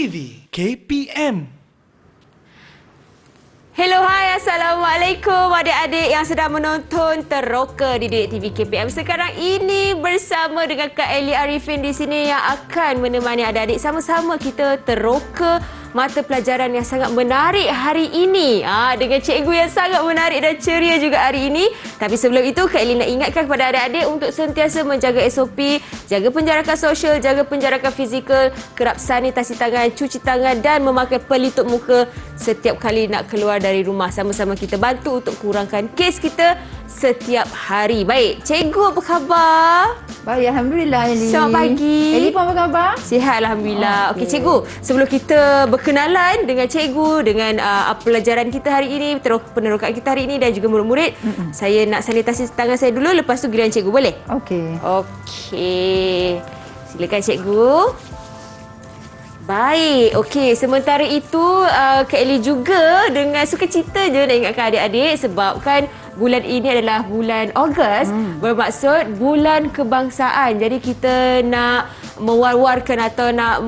TV KPM. Hello, hai, Assalamualaikum adik-adik yang sedang menonton Teroka di Didik TV KPM. Sekarang ini bersama dengan Kak Ellie Arifin di sini yang akan menemani adik-adik sama-sama kita teroka mata pelajaran yang sangat menarik hari ini. Dengan cikgu yang sangat menarik dan ceria juga hari ini. Tapi sebelum itu, Kak Ellie nak ingatkan kepada adik-adik untuk sentiasa menjaga SOP, jaga penjarakan sosial, jaga penjarakan fizikal, kerap sanitasi tangan, cuci tangan dan memakai pelitup muka setiap kali nak keluar dari rumah. Sama-sama kita bantu untuk kurangkan kes kita setiap hari. Baik, cikgu apa khabar? Baik, Alhamdulillah Ellie. Selamat pagi. Ellie pun apa khabar? Sihat, Alhamdulillah. Okey, cikgu. Sebelum kita berkenalan dengan cikgu, dengan pelajaran kita hari ini, penerokaan kita hari ini dan juga murid-murid, saya nak sanitasi tangan saya dulu, lepas tu giliran cikgu, boleh? Okey. Okey. Silakan cikgu. Baik, okey. Sementara itu, Kak Ellie juga dengan sukacita je nak ingatkan adik-adik sebabkan bulan ini adalah bulan Ogos, bermaksud bulan kebangsaan. Jadi kita nak mewar-warkan atau nak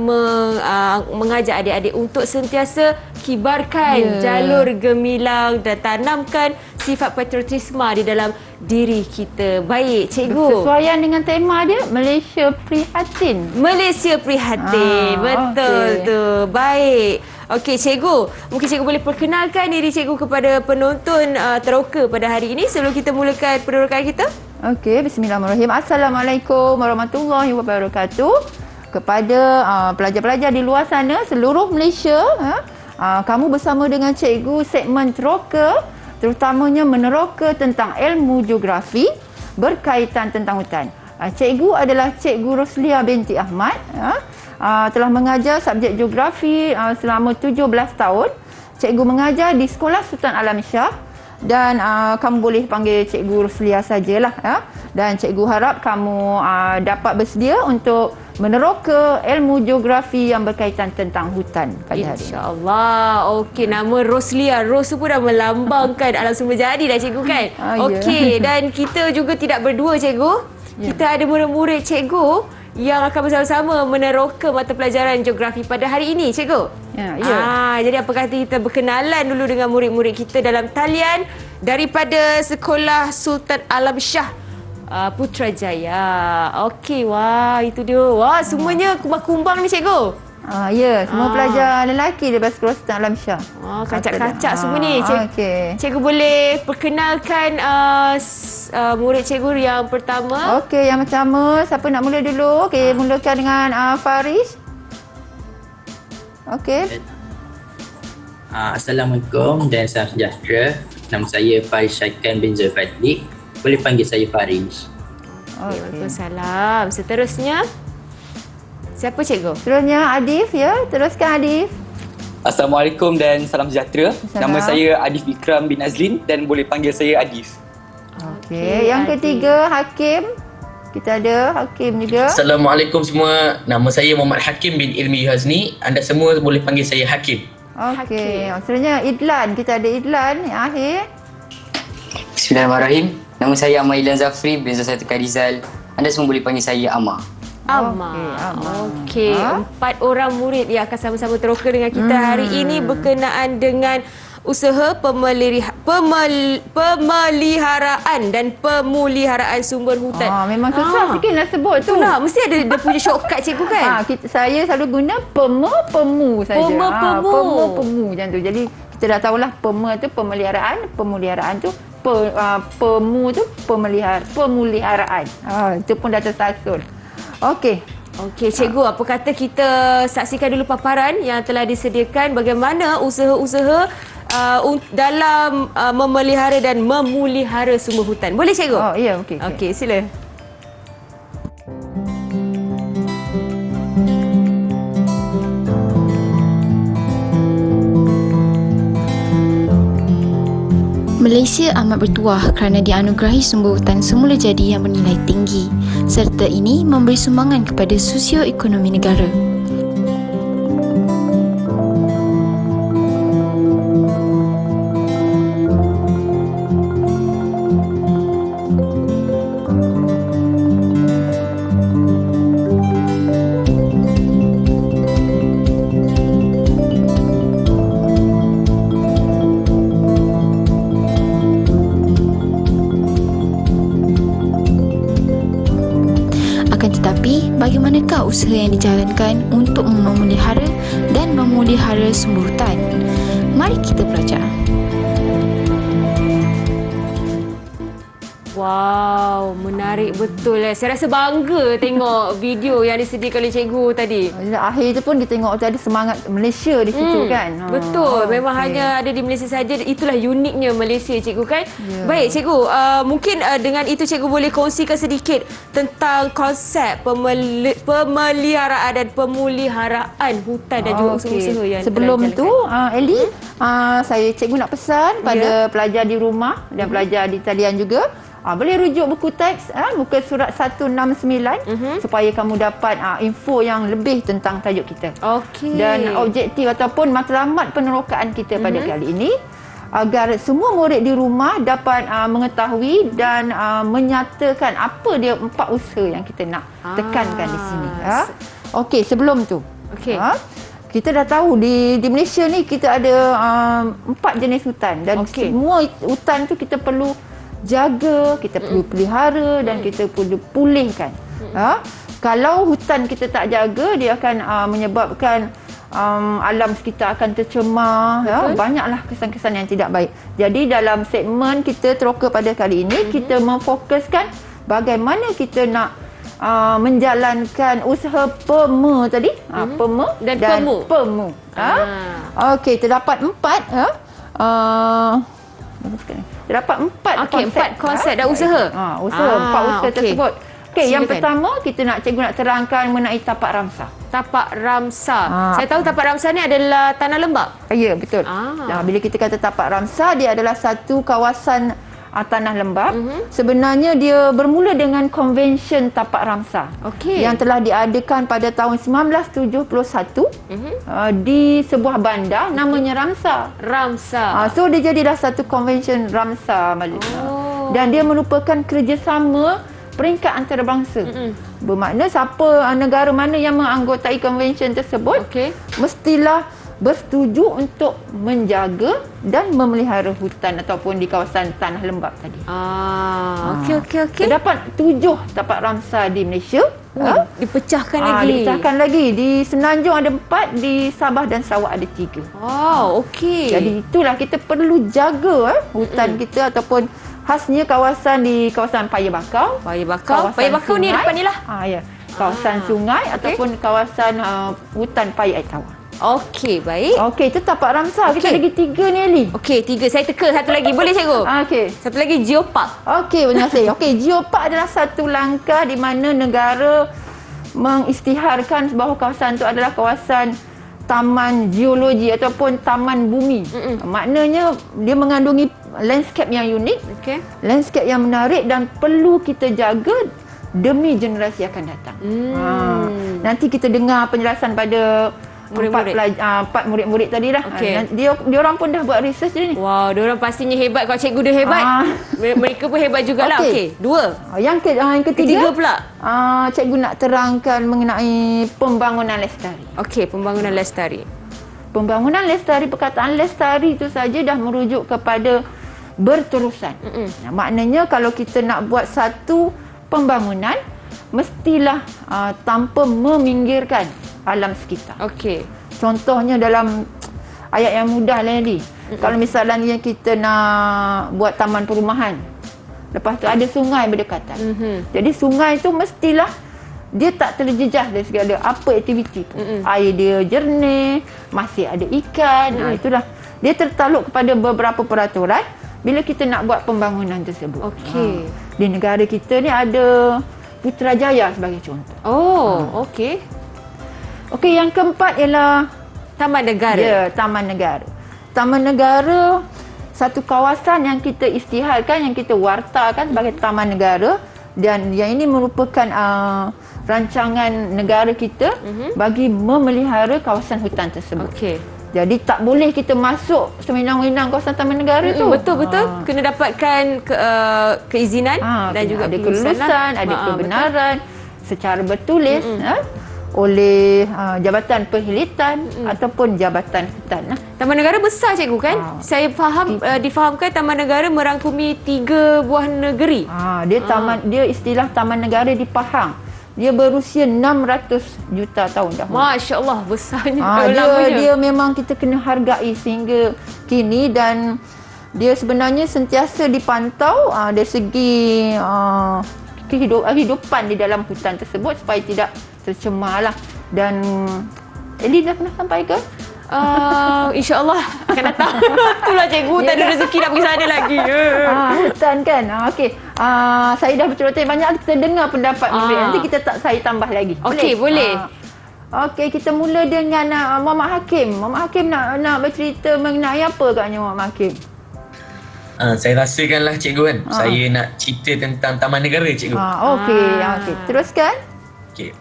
mengajak adik-adik untuk sentiasa kibarkan jalur gemilang dan tanamkan sifat patriotisme di dalam diri kita. Baik, cikgu. Sesuaian dengan tema dia, Malaysia Prihatin. Malaysia Prihatin. Betul tu. Baik. Okey, cikgu. Mungkin cikgu boleh perkenalkan diri cikgu kepada penonton Teroka pada hari ini sebelum kita mulakan penerokaan kita? Okey, bismillahirrahmanirrahim. Assalamualaikum warahmatullahi wabarakatuh. Kepada pelajar-pelajar di luar sana, seluruh Malaysia, kamu bersama dengan cikgu segmen Teroka, terutamanya meneroka tentang ilmu geografi berkaitan tentang hutan. Cikgu adalah Cikgu Roslia binti Ahmad. Telah mengajar subjek geografi selama 17 tahun. Cikgu mengajar di Sekolah Sultan Alam Shah dan kamu boleh panggil Cikgu Roslia sajalah. Dan cikgu harap kamu dapat bersedia untuk meneroka ilmu geografi yang berkaitan tentang hutan pada hari ini. InsyaAllah. Okey, nama Roslia. Ros pun dah melambangkan alam semula jadi dah cikgu kan? Okey, dan kita juga tidak berdua cikgu. Kita ada murid-murid cikgu yang akan bersama-sama meneroka mata pelajaran geografi pada hari ini, cikgu. Jadi apa kata kita berkenalan dulu dengan murid-murid kita dalam talian daripada Sekolah Sultan Alam Shah Putrajaya. Okey, wah itu dia. Wah, semuanya kumbang-kumbang ni cikgu. Semua pelajar lelaki daripada Sekolah Sultan Alam Shah. Kacak-kacak semua ni. Cikgu boleh perkenalkan murid cikgu yang pertama? Okey, yang pertama, siapa nak mula dulu? Okey, mulakan dengan Faris. Okey. Assalamualaikum dan salam sejahtera. Nama saya Faris Syaikan bin Zulfadli. Boleh panggil saya Faris. Waalaikumsalam. Seterusnya, siapa cikgu? Seterusnya Adif, ya. Teruskan Adif. Assalamualaikum dan salam sejahtera. Nama saya Adif Ikram bin Azlin dan boleh panggil saya Adif. Okey, yang ketiga Hakim. Kita ada Hakim juga. Assalamualaikum semua. Nama saya Muhammad Hakim bin Ilmi Hazni. Anda semua boleh panggil saya Hakim. Okey. Seterusnya Idlan. Kita ada Idlan yang akhir. Bismillahirrahmanirrahim. Nama saya Amailan Zafri bin Zasatika Rizal. Anda semua boleh panggil saya Amma. Okey. 4 orang murid yang akan sama-sama teroka dengan kita hari ini berkenaan dengan usaha pemeliharaan dan pemuliharaan sumber hutan. Memang susah sikit nak sebut tu. Itulah, mesti ada dia punya shortcut cikgu kan? Saya selalu guna pemu saja. Pemu macam tu. Jadi kita dah tahulah pema tu pemeliharaan, pemuliharaan tu pemu tu pemuliharaan. Itu pun dah tersasul. Okey, cikgu, apa kata kita saksikan dulu paparan yang telah disediakan bagaimana usaha-usaha dalam memelihara dan memulihara sumber hutan. Boleh cikgu? Ya, okey. Okey, sila. Malaysia amat bertuah kerana dianugerahi sumber hutan semula jadi yang bernilai tinggi serta ini memberi sumbangan kepada sosioekonomi negara. bagaimanakah usaha yang dijalankan untuk memelihara dan memulihara sumber hutan? Mari kita belajar. Wow, menarik betul. Saya rasa bangga tengok video yang disediakan oleh cikgu tadi. Akhir tu pun kita tengok tu ada semangat Malaysia di situ kan. Betul. Memang hanya ada di Malaysia saja. Itulah uniknya Malaysia, cikgu kan. Baik, cikgu. Mungkin dengan itu cikgu boleh kongsikan sedikit tentang konsep pemeliharaan dan pemuliharaan hutan dan juga usaha-usaha yang sebelum telah tu, Ellie, saya cikgu nak pesan pada pelajar di rumah dan pelajar di talian juga. Boleh rujuk buku teks muka surat 169 supaya kamu dapat info yang lebih tentang tajuk kita. Okey. Dan objektif ataupun matlamat penerokaan kita pada kali ini agar semua murid di rumah dapat mengetahui dan menyatakan apa dia 4 usaha yang kita nak tekankan di sini. Okey, sebelum tu. Okey. Kita dah tahu di Malaysia ni kita ada 4 jenis hutan dan semua hutan tu kita perlu jaga, kita perlu pelihara dan kita perlu pulihkan. Kalau hutan kita tak jaga, dia akan menyebabkan alam sekitar akan tercemar. Banyaklah kesan-kesan yang tidak baik. Jadi dalam segmen kita teroka pada kali ini, kita memfokuskan bagaimana kita nak menjalankan usaha PEMA tadi. PEMA dan PEMU. Okey, terdapat 4 terdapat 4 konsep dan usaha. Usaha 4 usaha tersebut. Okey, yang pertama cikgu nak terangkan mengenai tapak ramsar. Tapak ramsar. Saya tahu tapak ramsar ni adalah tanah lembap. Ya, betul. Bila kita kata tapak ramsar, dia adalah satu kawasan tanah lembap. Sebenarnya dia bermula dengan konvensyen tapak ramsar yang telah diadakan pada tahun 1971 di sebuah bandar namanya Ramsar. So dia jadilah satu konvensyen Ramsar Malaysia. Dan dia merupakan kerjasama peringkat antarabangsa. Bermakna siapa negara mana yang menganggotai konvensyen tersebut mestilah bersetuju untuk menjaga dan memelihara hutan ataupun di kawasan tanah lembap tadi. Okey. Terdapat 7 tapak ramsar di Malaysia. Dipecahkan lagi. Dipecahkan lagi. Di Semenanjung ada 4, di Sabah dan Sarawak ada 3. Okey. Jadi itulah kita perlu jaga hutan kita ataupun khasnya kawasan di kawasan Paya Bakau. Paya Bakau ni depan ni lah. Kawasan sungai ataupun kawasan hutan Paya Air Tawar. Okey, baik. Okey, itu tapak ramsar. Kita lagi 3 ni, Eli. Okey, 3. Saya teka satu lagi. Boleh, cikgu? Okey. Satu lagi, geopark. Okey, terima kasih. Okey, geopark adalah satu langkah di mana negara mengisytiharkan bahawa kawasan itu adalah kawasan taman geologi ataupun taman bumi. Maknanya dia mengandungi landscape yang unik, landscape yang menarik dan perlu kita jaga demi generasi akan datang. Nanti kita dengar penjelasan pada empat murid-murid tadi dah. Dia orang pun dah buat research dia ni. Wow, dia orang pastinya hebat. Kalau cikgu dia hebat, mereka pun hebat jugalah. Okey, 2. Yang ketiga pula. Cikgu nak terangkan mengenai pembangunan lestari. Okey, pembangunan lestari. Pembangunan lestari, perkataan lestari itu saja dah merujuk kepada berterusan. Maknanya kalau kita nak buat satu pembangunan, mestilah tanpa meminggirkan alam sekitar. Okey. Contohnya dalam ayat yang mudah lah ni. Kalau misalnya kita nak buat taman perumahan, lepas tu ada sungai berdekatan. Jadi sungai tu mestilah dia tak terjejah dari segala apa aktiviti pun. Air dia jernih, masih ada ikan. Itulah. Dia tertaluk kepada beberapa peraturan bila kita nak buat pembangunan tersebut. Okey. Di negara kita ni ada Putrajaya sebagai contoh. Okey. Okey, yang keempat ialah Taman Negara. Ya, Taman Negara. Taman Negara satu kawasan yang kita isytiharkan, yang kita wartakan sebagai Taman Negara, dan yang ini merupakan rancangan negara kita bagi memelihara kawasan hutan tersebut. Okey. Jadi tak boleh kita masuk sewenang-wenang kawasan Taman Negara tu. Betul. Kena dapatkan keizinan dan juga ada kelulusan, ada kebenaran secara bertulis oleh Jabatan Perkhidmatan ataupun Jabatan Hutan. Taman Negara besar, cikgu kan? Saya faham, difahamkan Taman Negara merangkumi 3 buah negeri. Dia istilah Taman Negara di Pahang. dia berusia 600 juta tahun dahulu. Masya Allah, besarnya. Dia memang kita kena hargai sehingga kini, dan dia sebenarnya sentiasa dipantau dari segi kehidupan di dalam hutan tersebut supaya tidak tercemar lah. Dan Eli dah pernah sampai ke? InsyaAllah akan datang. Itulah cikgu, tak ada rezeki nak pergi sana lagi. Hutan kan. Okey. Saya dah betul-betul banyak kita dengar pendapat murid. Nanti saya tambah lagi. Okey, boleh. Okey, kita mula dengan Muhammad Hakim. Muhammad Hakim nak bercerita mengenai apa agaknya Muhammad Hakim? Saya rasakanlah cikgu kan. Saya nak cerita tentang Taman Negara cikgu. Okey. Teruskan. Okey.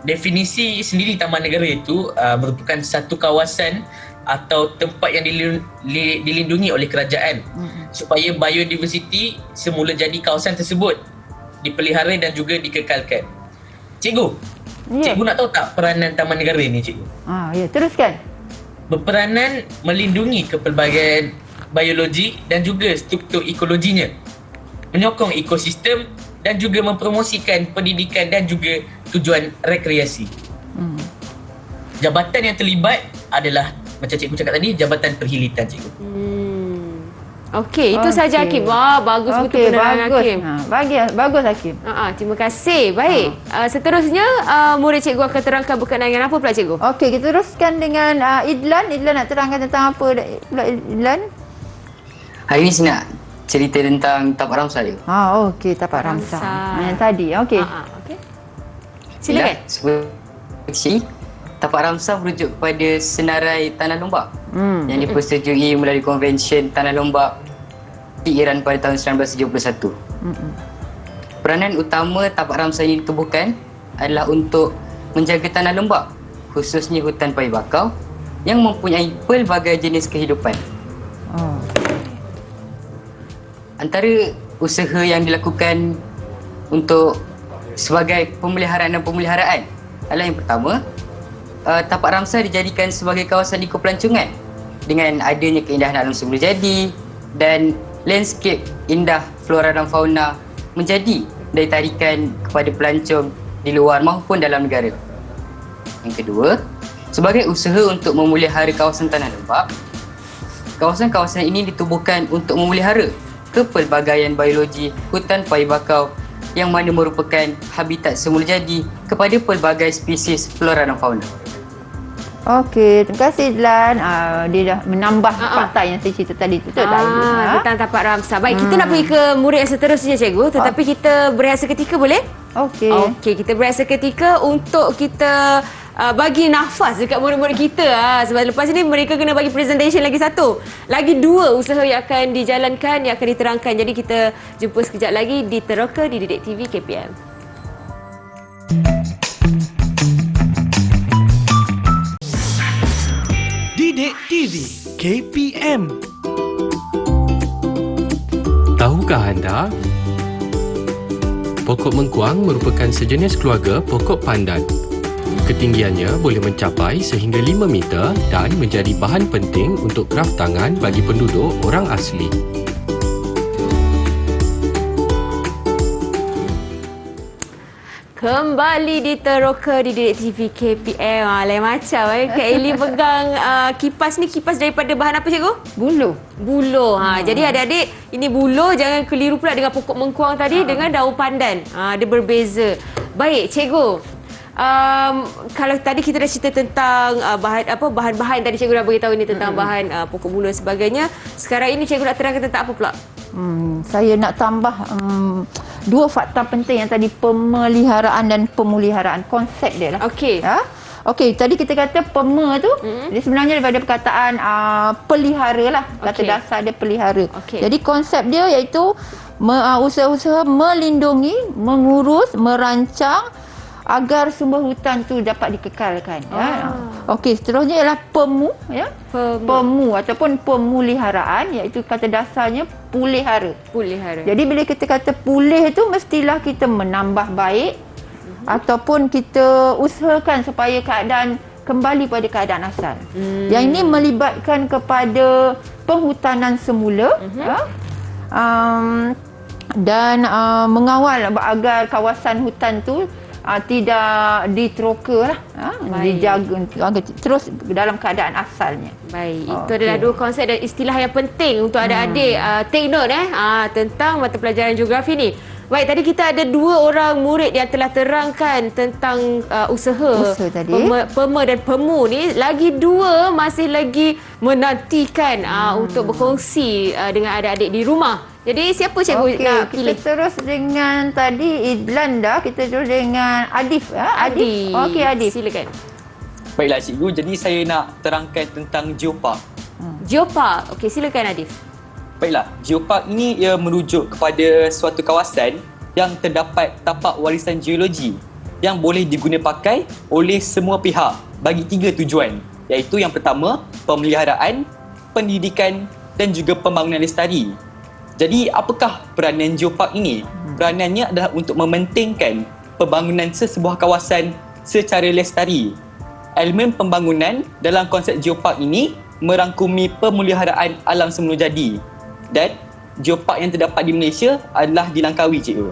Definisi sendiri Taman Negara itu merupakan satu kawasan atau tempat yang dilindungi oleh kerajaan supaya biodiversiti semula jadi kawasan tersebut dipelihara dan juga dikekalkan. Cikgu, cikgu nak tahu tak peranan Taman Negara ni cikgu? Ya, teruskan. Berperanan melindungi kepelbagaian biologi dan juga struktur ekologinya, menyokong ekosistem dan juga mempromosikan pendidikan dan juga tujuan rekreasi. Jabatan yang terlibat adalah macam cikgu cakap tadi, Jabatan Perhilitan cikgu. Okey, itu saja Hakim. Bagus betul penerangan Hakim. Bagus Hakim. Terima kasih. Baik. Seterusnya murid cikgu akan terangkan berkenaan dengan apa pula cikgu? Okey, kita teruskan dengan Idlan. Idlan nak terangkan tentang apa pula Idlan? Hari ni saya nak cerita tentang Tapak Ramsar je. Okey, Tapak Ramsar. Yang tadi. Okey. Okey. Silakan. Seperti Tapak Ramsar merujuk kepada senarai Tanah Lombak yang dipersetujui melalui Konvensyen Tanah Lombak di Iran pada tahun 1971. Peranan utama Tapak Ramsar ini ditubuhkan adalah untuk menjaga tanah lombak, khususnya hutan payu bakau yang mempunyai pelbagai jenis kehidupan. Antara usaha yang dilakukan untuk sebagai pemeliharaan dan pemeliharaan adalah yang pertama, Tapak Ramsar dijadikan sebagai kawasan ekopelancongan dengan adanya keindahan alam semula jadi dan landscape indah flora dan fauna menjadi daya tarikan kepada pelancong di luar maupun dalam negara. Yang kedua, sebagai usaha untuk memelihara kawasan tanah lombak, kawasan-kawasan ini ditubuhkan untuk memelihara kepelbagaian biologi hutan payu bakau yang mana merupakan habitat semula jadi kepada pelbagai spesies flora dan fauna. Okey, terima kasih Idlan. Dia dah menambah fakta yang saya cerita tadi. Betul tak? Tentang Tapak Ramsar. Baik, kita nak pergi ke murid yang seterusnya cikgu, tetapi kita berehat seketika boleh? Okey, kita berehat seketika untuk kita bagi nafas dekat murid-murid kita. Sebab lepas ni mereka kena bagi presentation lagi satu. Lagi dua usaha yang akan dijalankan, yang akan diterangkan. Jadi kita jumpa sekejap lagi di Teroka di Didik TV KPM. Didik TV KPM. Tahukah anda? Pokok mengkuang merupakan sejenis keluarga pokok pandan. Ketinggiannya boleh mencapai sehingga 5 meter dan menjadi bahan penting untuk kraf tangan bagi penduduk orang asli. Kembali di Teroka di Didik TV KPM. Lain macam Kak Eli pegang kipas ni, kipas daripada bahan apa cikgu? Buloh. Jadi adik-adik, ini buloh, jangan keliru pula dengan pokok mengkuang tadi dengan daun pandan. Dia berbeza. Baik, cikgu. Kalau tadi kita dah cerita tentang bahan-bahan tadi cikgu dah beritahu ni tentang bahan pokok buloh dan sebagainya. Sekarang ini cikgu nak terangkan tentang apa pula? Saya nak tambah dua fakta penting yang tadi, pemeliharaan dan pemuliharaan. Konsep dia lah. Okey. Okey, tadi kita kata pema tu dia sebenarnya daripada perkataan pelihara lah. Kata dasar dia pelihara. Jadi konsep dia iaitu usaha-usaha melindungi, mengurus, merancang agar sumber hutan tu dapat dikekalkan. Okey, seterusnya ialah pemu ataupun pemuliharaan, iaitu kata dasarnya pulihara. Jadi bila kita kata pulih tu mestilah kita menambah baik ataupun kita usahakan supaya keadaan kembali pada keadaan asal. Yang ini melibatkan kepada penghutanan semula dan mengawal agar kawasan hutan tu tidak diteroka lah. Dijaga agar terus dalam keadaan asalnya. Baik, itu adalah dua konsep dan istilah yang penting untuk adik-adik take note tentang mata pelajaran geografi ni. Baik, tadi kita ada 2 orang murid yang telah terangkan tentang usaha tadi. Pema dan Pemu ni. Lagi 2 masih lagi menantikan untuk berkongsi dengan adik-adik di rumah. Jadi siapa cikgu nak pilih? Kita terus dengan tadi Idlan dah, kita terus dengan Adif. Adif. Okey, Adif. Silakan. Baiklah cikgu, jadi saya nak terangkan tentang geopark. Geopark. Okey, silakan Adif. Baiklah, geopark ini ia merujuk kepada suatu kawasan yang terdapat tapak warisan geologi yang boleh digunapakai oleh semua pihak bagi 3 tujuan, iaitu yang pertama, pemeliharaan, pendidikan dan juga pembangunan lestari. Jadi, apakah peranan geopark ini? Peranannya adalah untuk mementingkan pembangunan sesebuah kawasan secara lestari. Elemen pembangunan dalam konsep geopark ini merangkumi pemeliharaan alam semula jadi. Dan geopark yang terdapat di Malaysia adalah di Langkawi, cikgu.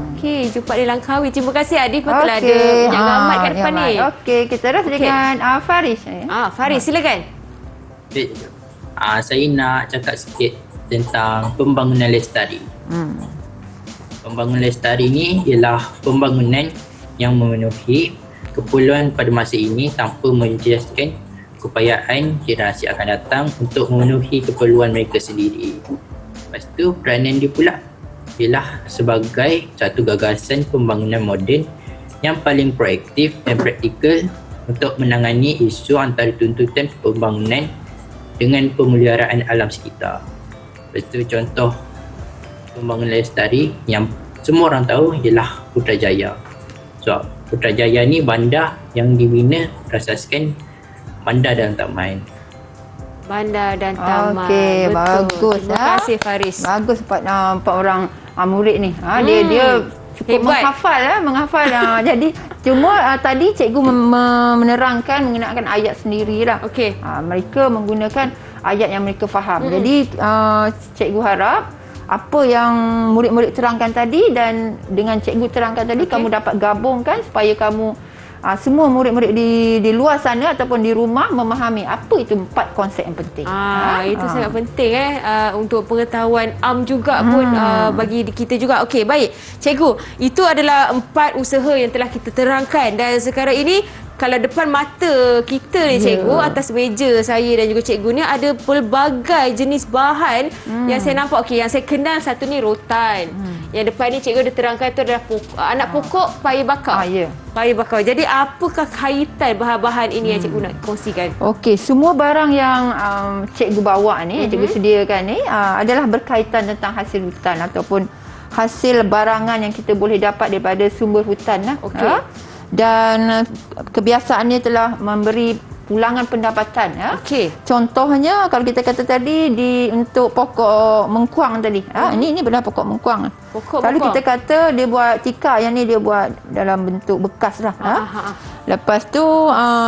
Okey, geopark di Langkawi. Terima kasih Adif, patutlah ada yang amat kat depan ni. Okey, kita terus dengan Faris. Faris, silakan. Baik. Saya nak cakap sikit tentang pembangunan lestari. Pembangunan lestari ni ialah pembangunan yang memenuhi keperluan pada masa ini tanpa menjejaskan keupayaan generasi akan datang untuk memenuhi keperluan mereka sendiri. Lepas tu peranan dia pula ialah sebagai satu gagasan pembangunan moden yang paling proaktif dan praktikal untuk menangani isu antara tuntutan pembangunan dengan pemeliharaan alam sekitar. Lepas tu contoh pembangunan lestari yang semua orang tahu ialah Putrajaya. So Putrajaya ni bandar yang dibina berasaskan bandar dan taman. Bandar dan taman. Okey, bagus. Terima kasih Faris. Bagus empat orang murid ni. Dia cukup menghafal. Jadi cuma tadi cikgu menerangkan menggunakan ayat sendirilah. Okey. Mereka menggunakan ayat yang mereka faham. Jadi cikgu harap apa yang murid-murid terangkan tadi dan dengan cikgu terangkan tadi kamu dapat gabungkan supaya kamu semua murid-murid di luar sana ataupun di rumah memahami apa itu 4 konsep yang penting. Itu sangat penting untuk pengetahuan juga pun bagi kita juga. Okey, baik. Cikgu, itu adalah 4 usaha yang telah kita terangkan dan sekarang ini kalau depan mata kita ni cikgu, atas meja saya dan juga cikgu ni ada pelbagai jenis bahan yang saya nampak. Okey, yang saya kenal satu ni rotan. Yang depan ni cikgu ada terangkan tu adalah anak pokok paya bakar. Paya bakar. Jadi apakah kaitan bahan-bahan ini yang cikgu nak kongsikan? Okey, semua barang yang cikgu bawa ni, cikgu sediakan ni adalah berkaitan tentang hasil hutan ataupun hasil barangan yang kita boleh dapat daripada sumber hutan lah. Okey. Dan kebiasaannya telah memberi pulangan pendapatan. Okey. Contohnya kalau kita kata tadi untuk pokok mengkuang tadi. Ini adalah pokok mengkuang. Kalau kita kata dia buat tikar, yang ni dia buat dalam bentuk bekas lah. Lepas tu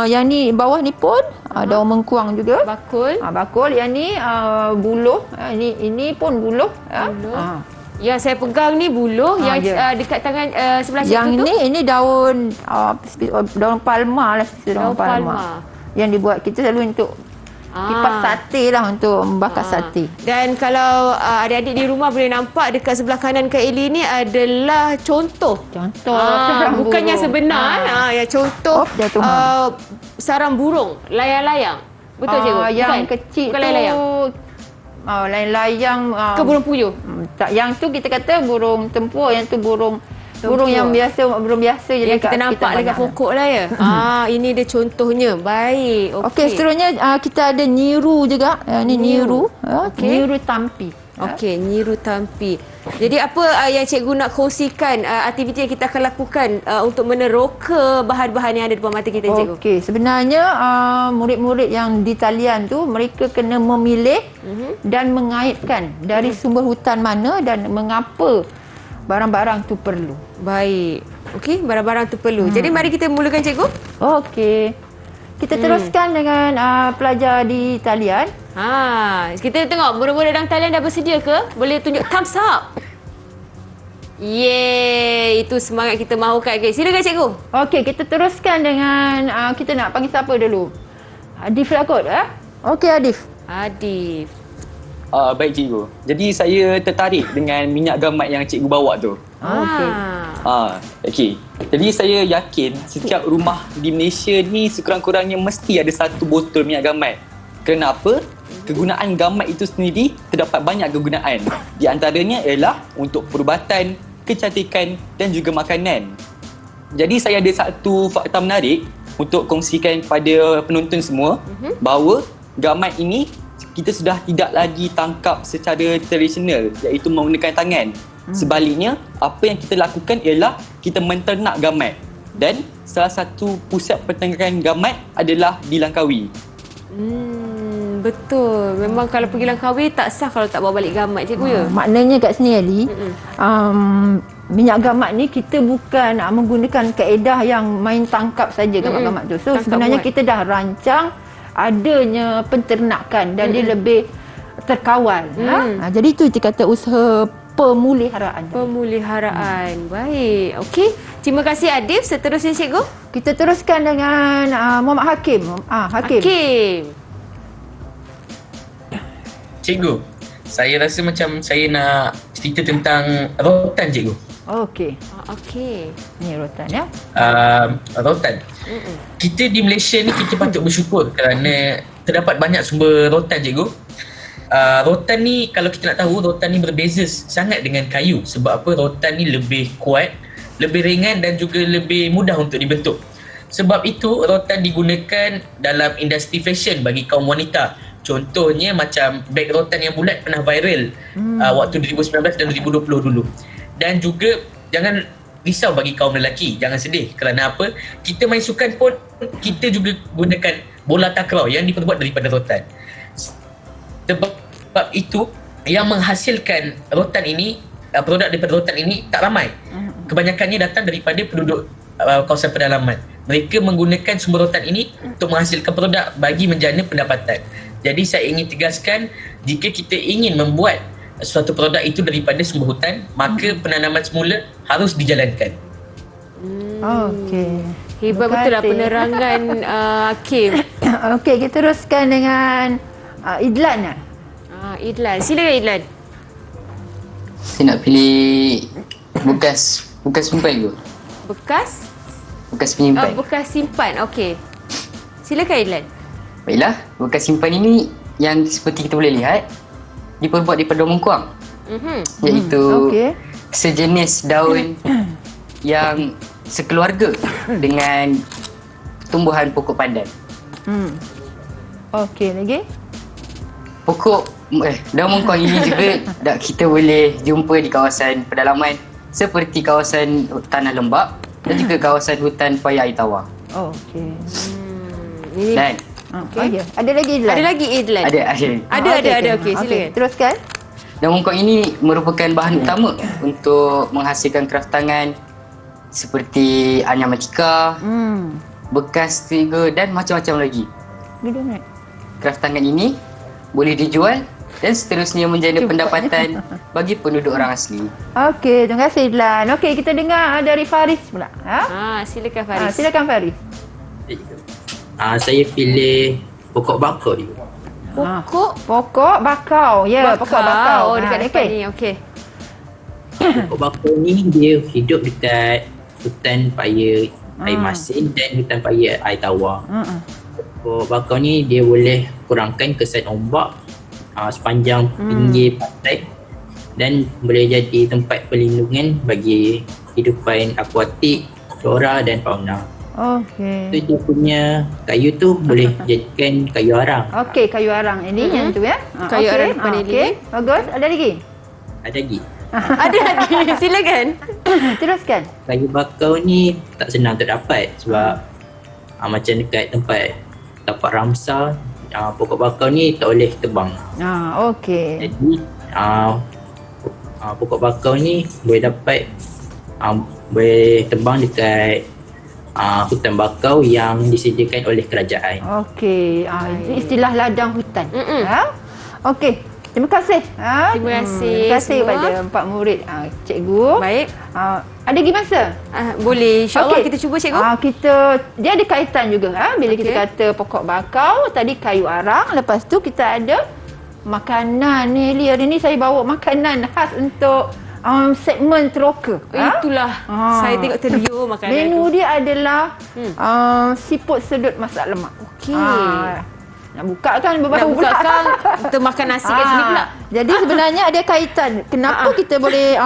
yang ni bawah ni pun daun mengkuang juga. Bakul. Bakul. Yang ni buluh. Ini pun buluh. Yang saya pegang ni buluh, yang dekat tangan sebelah yang situ tu. Ini daun palma lah, daun palma. Yang dibuat kita selalu untuk kipas sate lah, untuk membakar sate. Dan kalau adik-adik di rumah boleh nampak dekat sebelah kanan Kak Eli ni adalah contoh bukan yang sebenar, yang contoh sarang burung, layang-layang. Betul cikgu? Yang kecil bukan tu layang-layang. Layang ke burung puyuh? Tak, yang tu kita kata burung tempur, yang tu burung yang biasa, burung biasa je yang kita nampak dekat pokok lah ya. Ini dia contohnya. Baik. Okey, seterusnya kita ada nyiru juga. Ini nyiru. Nyiru tampi. Okey, nyiru tampi. Jadi apa yang cikgu nak kongsikan aktiviti yang kita akan lakukan untuk meneroka bahan-bahan yang ada di depan mata kita, cikgu? Okey, sebenarnya murid-murid yang di talian tu mereka kena memilih dan mengaitkan dari sumber hutan mana dan mengapa barang-barang tu perlu. Baik. Okey, barang-barang tu perlu. Jadi mari kita mulakan, cikgu. Okey. Kita teruskan dengan pelajar di talian. Kita tengok murid-murid dalam talian dah bersedia ke? Boleh tunjuk thumbs up. Yeay, itu semangat kita mahukan. Okay, silakan cikgu. Okey, kita teruskan dengan kita nak panggil siapa dulu? Adif lah kot, Okey, Adif. Adif. Baik cikgu. Jadi saya tertarik dengan minyak gamat yang cikgu bawa tu. Okey. Okey. Jadi saya yakin setiap rumah di Malaysia ni sekurang-kurangnya mesti ada satu botol minyak gamat. Kenapa? Kegunaan gamat itu sendiri terdapat banyak kegunaan. Di antaranya ialah untuk perubatan, kecantikan dan juga makanan. Jadi saya ada satu fakta menarik untuk kongsikan kepada penonton semua bahawa gamat ini kita sudah tidak lagi tangkap secara tradisional iaitu menggunakan tangan. Sebaliknya, apa yang kita lakukan ialah kita menternak gamat. Dan salah satu pusat pertanian gamat adalah di Langkawi. Betul. Memang kalau pergi Langkawi tak sah kalau tak bawa balik gamat cikgu ya. Maknanya kat sini Ali, minyak gamat ni kita bukan menggunakan kaedah yang main tangkap saja gamat-gamat tu. So Tangkap sebenarnya buat. kita dah rancang adanya penternakan dan dia lebih terkawal. Jadi itu kita kata usaha pemeliharaan. Pemeliharaan. Baik. Okey. Terima kasih Adif. Seterusnya cikgu. Kita teruskan dengan Muhammad Hakim. Hakim. Cikgu, saya rasa macam saya nak cerita tentang rotan cikgu. Okey. Okey. Ni rotan ya. Rotan. Kita di Malaysia ni kita patut bersyukur kerana terdapat banyak sumber rotan cikgu. Rotan ni kalau kita nak tahu, rotan ni berbeza sangat dengan kayu. Sebab apa? Rotan ni lebih kuat, lebih ringan dan juga lebih mudah untuk dibentuk. Sebab itu rotan digunakan dalam industri fashion bagi kaum wanita. Contohnya macam beg rotan yang bulat pernah viral waktu 2019 dan 2020 dulu. Dan juga jangan risau bagi kaum lelaki, jangan sedih. Kerana apa? Kita main sukan pun kita juga gunakan bola takraw yang diperbuat daripada rotan. Sebab itu yang menghasilkan rotan ini, produk daripada rotan ini tak ramai. Kebanyakannya datang daripada penduduk kawasan pedalaman. Mereka menggunakan sumber rotan ini untuk menghasilkan produk bagi menjana pendapatan. Jadi saya ingin tegaskan, jika kita ingin membuat suatu produk itu daripada sumber hutan, maka penanaman semula harus dijalankan. Okey. Hebat betul lah penerangan Hakim. Okey, kita teruskan dengan Idlan. Idlan. Silakan Idlan. Saya nak pilih bekas simpan tu. Bekas Penyimpan. bekas simpan. Okey. Silakan Idlan. Baiklah, bekas simpan ini yang seperti kita boleh lihat diperbuat daripada daun mengkuang. Iaitu sejenis daun yang sekeluarga dengan tumbuhan pokok pandan. Okey, lagi? Daun mengkuang ini juga kita boleh jumpa di kawasan pedalaman seperti kawasan tanah lembap dan juga kawasan hutan paya air tawar. Okey. Dan ada lagi Idlan? Ada lagi Idlan? Ada. Okey, silakan. Teruskan. Daun mengkuang ini merupakan bahan utama untuk menghasilkan kraft tangan seperti anyaman tikar, bekas tiga dan macam-macam lagi. Kraft tangan ini boleh dijual dan seterusnya menjana pendapatan bagi penduduk orang asli. Okey, terima kasih Idlan. Okey, kita dengar dari Faris pula. Silakan Faris. Silakan Faris. Saya pilih pokok bakau juga. Pokok bakau. Ya, pokok bakau. Dekat depan ni. Okey. Pokok bakau ni dia hidup dekat hutan paya air masin dan hutan paya air tawar. Pokok bakau ni dia boleh kurangkan kesan ombak sepanjang pinggir pantai dan boleh jadi tempat perlindungan bagi kehidupan akuatik, flora dan fauna. Okey. So dia punya kayu tu boleh jadikan kayu arang. Okey, kayu arang ini yang tu ya. Kayu arang depan ini. Okey, bagus. Ada lagi? Ada lagi. Ada lagi. Silakan. Teruskan. Kayu bakau ni tak senang terdapat sebab macam dekat tempat tapak Ramsar, pokok bakau ni tak boleh tebang. Okey. Jadi pokok bakau ni boleh dapat boleh tebang dekat hutan bakau yang disediakan oleh kerajaan. Okey, itu istilah ladang hutan. Okey. Terima kasih. Terima kasih Terima kasih semua. kepada empat murid cikgu. Baik. Ada lagi masa? Boleh. InsyaAllah kita cuba cikgu. Dia ada kaitan juga. Bila kita kata pokok bakau, tadi kayu arang. Lepas tu kita ada makanan ni. Hari ni saya bawa makanan khas untuk segmen teroka. Itulah. Saya tengok terliur makanan Menu tu. dia adalah siput sedut masak lemak. Okey. Nak buka kan Nak berbaru buka kan kita makan nasi kat sini pula. Jadi sebenarnya ada kaitan. Kenapa kita boleh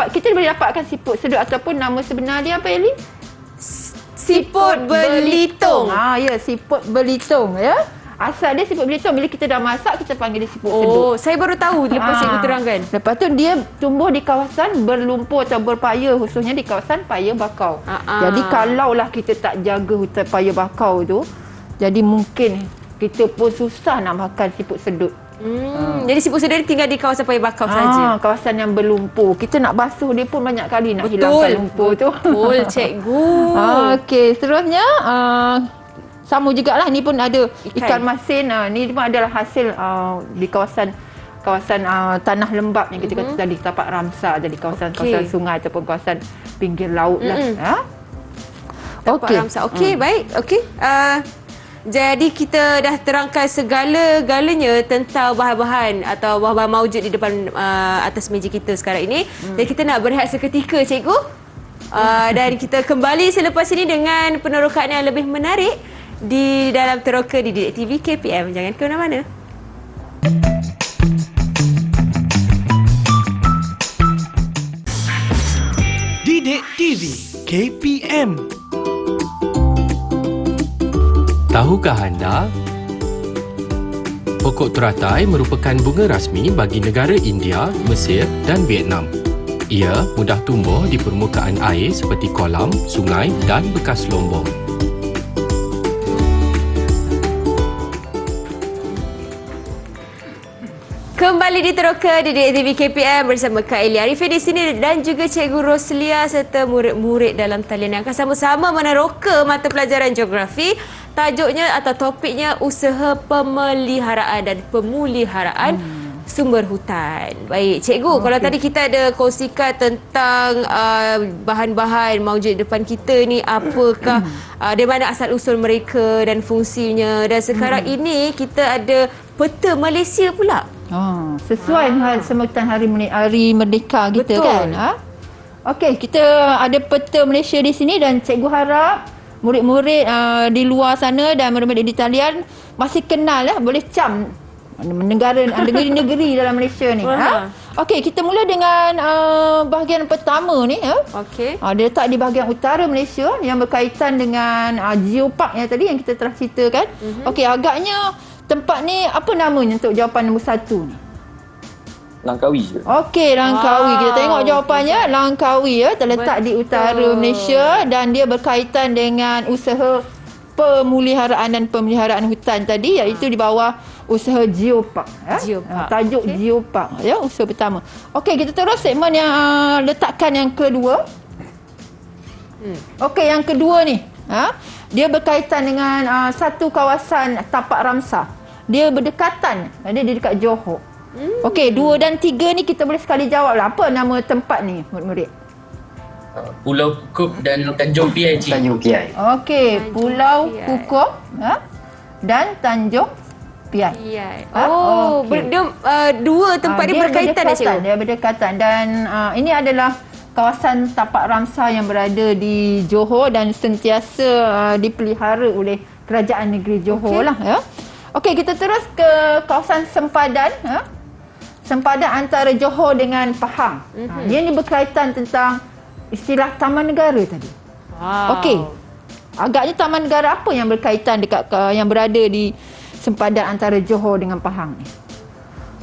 kita boleh dapatkan siput sedut ataupun nama sebenar dia apa Eli? Siput belitung. Ya, siput belitung ya. Asal dia siput belitung, bila kita dah masak kita panggil dia siput sedut. Saya baru tahu lepas cikgu terangkan. Lepas tu dia tumbuh di kawasan berlumpur atau berpaya, khususnya di kawasan paya bakau. Jadi kalaulah kita tak jaga hutan paya bakau tu, jadi mungkin kita pun susah nak makan siput sedut. Jadi siput sedut tinggal di kawasan paya bakau saja. Kawasan yang berlumpur. Kita nak basuh dia pun banyak kali nak hilangkan lumpur tu. Betul cikgu. Okey, seterusnya sama jugalah, ni pun ada ikan masin. Ni pun adalah hasil di kawasan tanah lembap yang kita kata tadi, tapak ramsar, jadi kawasan sungai ataupun kawasan pinggir laut lah. Tapak ramsar. Okey, baik. Okey. Jadi kita dah terangkan segala-galanya tentang bahan-bahan atau bahan-bahan maujud di depan atas meja kita sekarang ini. Dan kita nak berehat seketika cikgu. Dan kita kembali selepas ini dengan penerokan yang lebih menarik di dalam Teroka di Didik TV KPM. Jangan ke mana-mana. Didik TV KPM. Tahukah anda? Pokok teratai merupakan bunga rasmi bagi negara India, Mesir dan Vietnam. Ia mudah tumbuh di permukaan air seperti kolam, sungai dan bekas lombong. Kembali di Teroka di Didik TV KPM bersama Kak Eli Arifin di sini dan juga Cikgu Roslia serta murid-murid dalam talian yang akan sama-sama meneroka mata pelajaran geografi. Tajuknya atau topiknya usaha pemeliharaan dan pemuliharaan sumber hutan. Baik, Cikgu, kalau tadi kita ada kongsikan tentang bahan-bahan maujud di depan kita ni, apakah dari mana asal-usul mereka dan fungsinya, dan sekarang ini kita ada peta Malaysia pula. Sesuai dengan sebutan Hari Merdeka kita. Betul. Kan? Okey, kita ada peta Malaysia di sini dan cikgu harap murid-murid di luar sana dan murid-murid di talian masih kenal boleh cam negeri-negeri dalam Malaysia ni. Okey, kita mula dengan bahagian pertama ni. Okey. Dia letak di bahagian utara Malaysia yang berkaitan dengan geopark yang tadi yang kita telah ceritakan. Okey, agaknya tempat ni apa namanya untuk jawapan nombor 1 ni? Langkawi je. Okey, Langkawi. Kita tengok jawapannya. Langkawi terletak di utara Malaysia dan dia berkaitan dengan usaha pemeliharaan dan pemeliharaan hutan tadi, iaitu di bawah usaha geopark. Tajuk geopark usaha pertama. Okey, kita terus segmen yang letakkan yang kedua. Okey, yang kedua ni dia berkaitan dengan satu kawasan tapak ramsar. Dia berdekatan, dia dekat Johor. Okey, 2 dan 3 ni kita boleh sekali jawab lah. Apa nama tempat ni, murid-murid? Pulau Kukup dan Tanjung Piai. Tanjung Piai. Okey, Pulau Kukup dan Tanjung Piai. Dia dua tempat dia berkaitan ya, Cikgu? Dia berdekatan dan ini adalah kawasan tapak ramsar yang berada di Johor dan sentiasa dipelihara oleh kerajaan negeri Johor lah. Okey, kita terus ke kawasan sempadan. Sempadan antara Johor dengan Pahang. Dia ni berkaitan tentang istilah taman negara tadi. Okey. Agaknya taman negara apa yang berkaitan dekat yang berada di sempadan antara Johor dengan Pahang ni?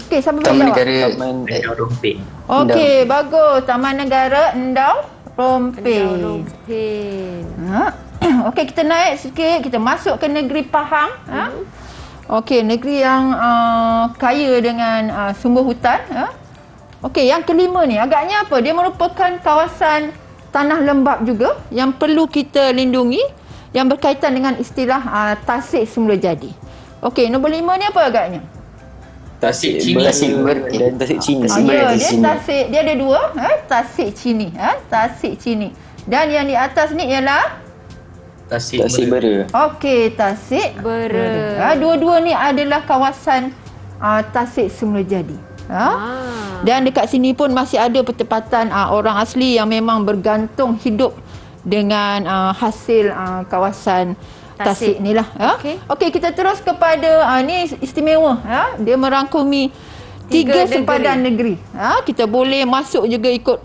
Okey, siapa boleh jawab? Taman Endau Rompin. Okey, bagus. Taman Negara Endau Rompin. Okey, kita naik sikit, kita masuk ke negeri Pahang. Okey, negeri yang kaya dengan sumber hutan. Okey, yang kelima ni agaknya apa? Dia merupakan kawasan tanah lembap juga yang perlu kita lindungi, yang berkaitan dengan istilah tasik semula jadi. Okey, nombor 5 ni apa agaknya? Tasik Cini. Tasik Bera dan Tasik Cini. Dia ada dua, Tasik Cini, Tasik Cini. Dan yang di atas ni ialah Tasik Bera. okey, Tasik Bera. Dua-dua ni adalah kawasan Tasik Semulajadi. Dan dekat sini pun masih ada pertempatan orang asli yang memang bergantung hidup dengan hasil kawasan Tasik ni lah. Okey, kita terus kepada ni istimewa. Dia merangkumi tiga sempadan negeri. Kita boleh masuk juga ikut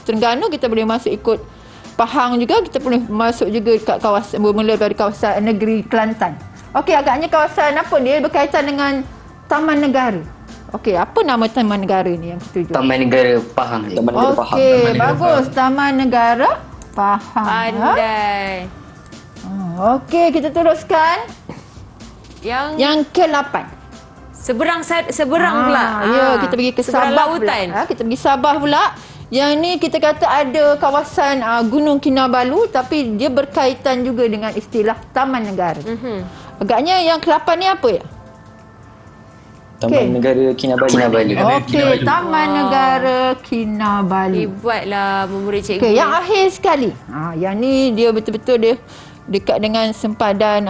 Terengganu, kita boleh masuk ikut Pahang juga, kita boleh masuk juga kat kawasan bermula dari kawasan negeri Kelantan. Okey, agaknya kawasan apa dia berkaitan dengan Taman Negara. Okey, apa nama Taman Negara ni yang ketujuh? Taman Negara Pahang. Okey, bagus. Taman Negara Pahang. Pandai. Okey, kita teruskan. Yang ke-8. Seberang pula. Ya, kita pergi ke seberang Sabah lautan. pula. Kita pergi Sabah pula. Yang ni kita kata ada kawasan Gunung Kinabalu, tapi dia berkaitan juga dengan istilah Taman Negara. Agaknya yang ke-8 ni apa ya? Taman Negara Kinabalu. Okey, Taman Negara Kinabalu. Hebatlah memurid cikgu. Okey, yang akhir sekali. Yang ni dia betul-betul dia dekat dengan sempadan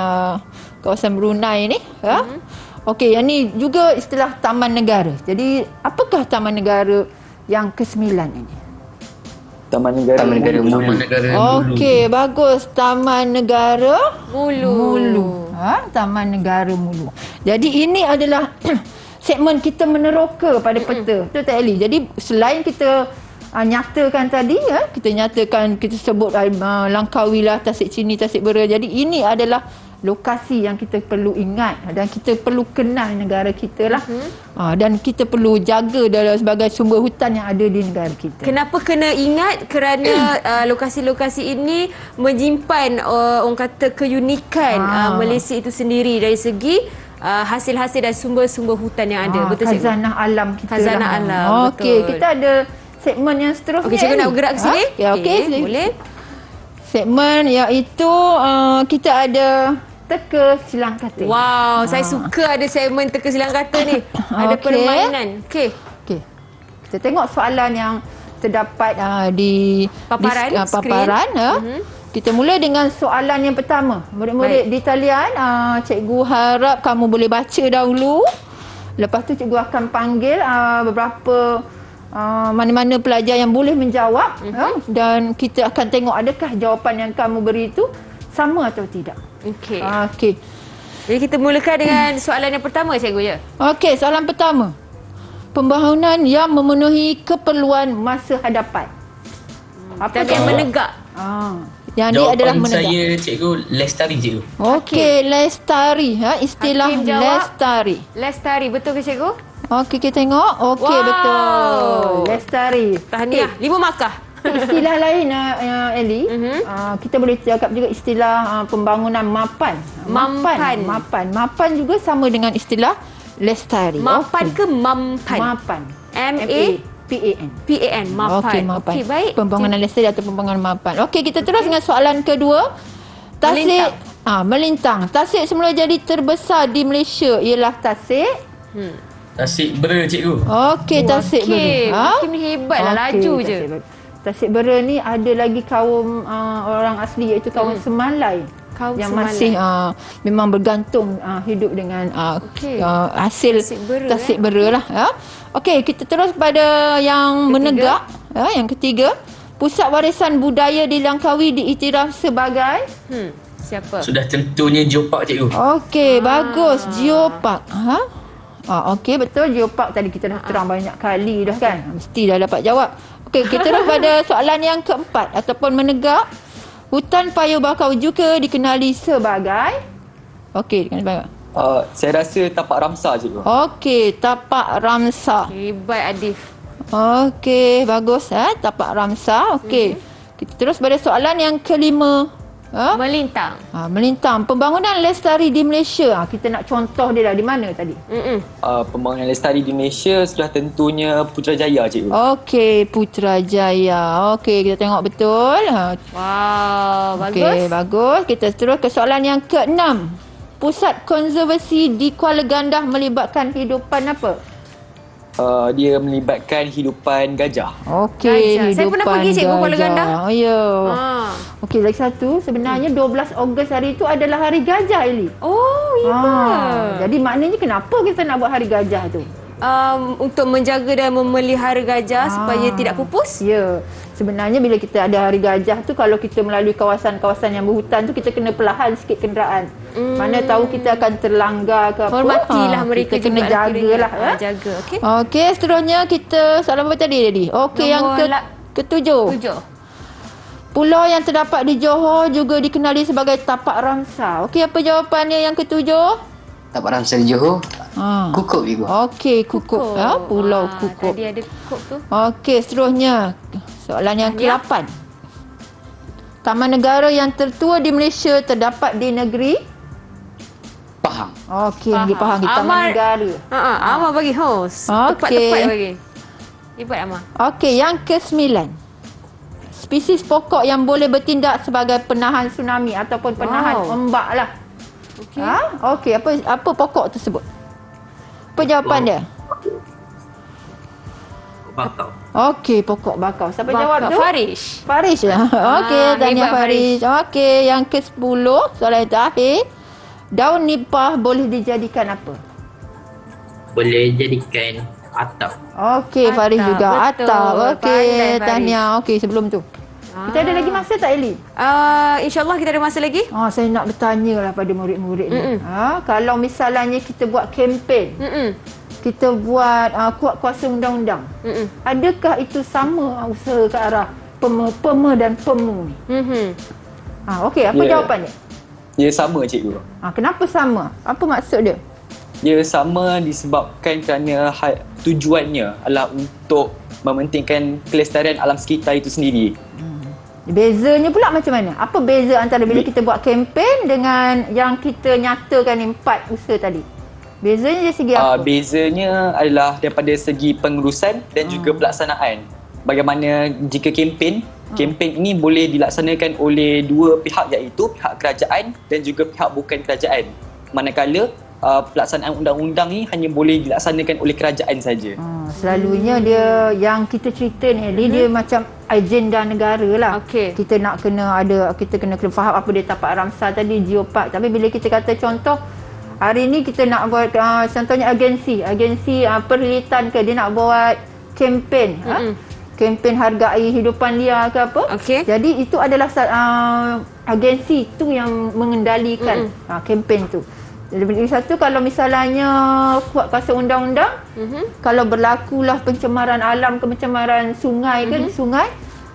kawasan Brunei ni. Okey, yang ni juga istilah Taman Negara. Jadi, apakah Taman Negara yang ke-9 ini? Taman Negara Mulu. Okey, bagus. Taman Negara Mulu. Taman Negara Mulu. Jadi ini adalah segmen kita meneroka pada peta. Betul tak Ellie? Jadi selain kita nyatakan tadi, kita sebut Langkawi lah, Tasik Cini, Tasik Bera. Jadi ini adalah lokasi yang kita perlu ingat dan kita perlu kenal negara kita lah. Dan kita perlu jaga dalam sebagai sumber hutan yang ada di negara kita. Kenapa kena ingat? Kerana lokasi-lokasi ini menyimpan orang kata keunikan Malaysia itu sendiri dari segi hasil-hasil dan sumber-sumber hutan yang ada. Betul cikgu? Khazanah alam kita Khazanah lah. alam, Okey, betul. kita ada segmen yang seterusnya. Okey, cikgu nak bergerak ke sini? Okey, boleh. Segmen iaitu kita ada teka silang kata. Wow, saya suka ada segmen teka silang kata ni. Ada permainan. Okey. Kita tengok soalan yang terdapat di paparan. Kita mula dengan soalan yang pertama. Murid-murid di talian, cikgu harap kamu boleh baca dahulu. Lepas tu cikgu akan panggil beberapa mana-mana pelajar yang boleh menjawab. Dan kita akan tengok adakah jawapan yang kamu beri itu sama atau tidak. Okey. Okey. Jadi kita mulakan dengan soalan yang pertama cikgu ya. Okey, soalan pertama. Pembangunan yang memenuhi keperluan masa hadapan. Apa yang menegak? Yang ni adalah menegak. Jawapan saya cikgu lestari cikgu. Okey, lestari. Istilah Hakim jawab. lestari. Lestari, betul ke cikgu? Okey, kita tengok. Okey, Wow. betul. Lestari. Tahniah. 5 markah. Istilah lain Ellie, kita boleh cakap juga istilah pembangunan mapan. Mapan juga sama dengan istilah lestari. Mapan ke mampan? Mapan. M-A-P-A-N. P-A-N. Mapan. Okey, mapan. Okey, baik. Pembangunan lestari atau pembangunan mapan. Okey, kita terus dengan soalan kedua. Tasik melintang. Tasik semula jadi terbesar di Malaysia ialah Tasik. Tasik Bera cikgu. Okey, Tasik Bera. Hakim ni hebatlah, laju je. Tasik Bera ni ada lagi kaum orang asli iaitu kaum Semalai. Kaum yang Semalai. masih memang bergantung hidup dengan hasil Tasik Bera lah. Okey, kita terus pada yang menegak. Yang ketiga, pusat warisan budaya di Langkawi diiktiraf sebagai Siapa? Sudah tentunya Geopark cikgu. Okey, bagus. Geopark. Okey, betul. Geopark tadi kita dah terang banyak kali dah kan. Mesti dah dapat jawab. Okey, kita terus pada soalan yang keempat ataupun menegak. Hutan payung bakau juga dikenali sebagai saya rasa tapak Ramsar cikgu. Okey, tapak Ramsar. Hebat Adif. Okey, bagus tapak Ramsar. Okey. Kita terus pada soalan yang kelima. Melintang. Melintang. Pembangunan lestari di Malaysia. Kita nak contoh dia dah di mana tadi? Pembangunan lestari di Malaysia sudah tentunya Putrajaya cikgu. Okey, Putrajaya. Okey, kita tengok betul. Wow, bagus. Okey, bagus. Kita terus ke soalan yang ke-6. pusat konservasi di Kuala Gandah melibatkan hidupan apa? Dia melibatkan hidupan gajah. Okey, Gajah. Saya pernah pergi, cikgu, Kuala Gandah. Oh, ya. Okey, lagi satu. Hmm. Sebenarnya 12 Ogos hari itu adalah hari gajah, Eli. Oh, ya. Jadi maknanya kenapa kita nak buat hari gajah tu? Untuk menjaga dan memelihara gajah supaya tidak pupus. Ya. Sebenarnya bila kita ada hari gajah tu, kalau kita melalui kawasan-kawasan yang berhutan tu, kita kena perlahan sikit kenderaan. Mana tahu kita akan terlanggar ke apa. Hormatilah mereka kita kena juga jagalah. Ya? Jaga, okey. Okey, seterusnya kita soalan apa tadi? Okey, yang ketujuh. 7. Pulau yang terdapat di Johor juga dikenali sebagai Tapak Ramsar. Okey, apa jawapannya yang ketujuh? Tapak Ramsar di Johor. Kukup juga. Okey, Kukup. Pulau Kukup. Tadi ada Kukup tu. Okey, seterusnya. Soalan yang ke-8. Taman negara yang tertua di Malaysia terdapat di negeri Pahang. Okey, negeri Pahang di Taman Amar- Negara. Amar bagi host. Okey. Tepat bagi. Hebat Amar. Okey, yang ke-9. Spesies pokok yang boleh bertindak sebagai penahan tsunami ataupun penahan ombak lah. Okey. Okey, apa pokok tersebut? Apa jawapan dia? Bakau. Okey, pokok bakau. Siapa jawab tu? Farish. Farish ya. Okey, tahniah hebat, Farish. Okey, yang ke-10, soalan yang terakhir. Daun nipah boleh dijadikan apa? Boleh jadikan atap. Okey, Farish juga. betul. Atap. Okey, Pandai, Farish. tahniah. Okey, sebelum tu. Kita ada lagi masa tak, Eli? InsyaAllah kita ada masa lagi. Saya nak bertanya lah pada murid-murid ni. Kalau misalnya kita buat kempen, kita buat kuat kuasa undang-undang, adakah itu sama usaha ke arah pema dan pemu ni? Okey, apa jawapannya? Dia sama, cikgu. Kenapa sama? Apa maksud dia? Dia sama disebabkan kerana tujuannya adalah untuk mementingkan kelestarian alam sekitar itu sendiri. Bezanya pula macam mana? Apa beza antara bila kita buat kempen dengan yang kita nyatakan ni 4 usaha tadi? Bezanya dari segi apa? Bezanya adalah daripada segi pengurusan dan juga pelaksanaan. Bagaimana jika kempen ini boleh dilaksanakan oleh dua pihak, iaitu pihak kerajaan dan juga pihak bukan kerajaan. Manakala pelaksanaan undang-undang ni hanya boleh dilaksanakan oleh kerajaan saja. Selalunya dia yang kita cerita ni, dia macam agenda negara lah. Okey. Kita kena faham apa dia Tapak Ramsar tadi, geopark. Tapi bila kita kata contoh, hari ni kita nak buat contohnya agensi perkhidmatan ke, dia nak buat kempen. Kempen hargai hidupan liar ke apa. Okey. Jadi itu adalah agensi tu yang mengendalikan kempen tu. Jadi satu, kalau misalnya kuat kuasa undang-undang, kalau berlakulah pencemaran alam ke pencemaran sungai sungai,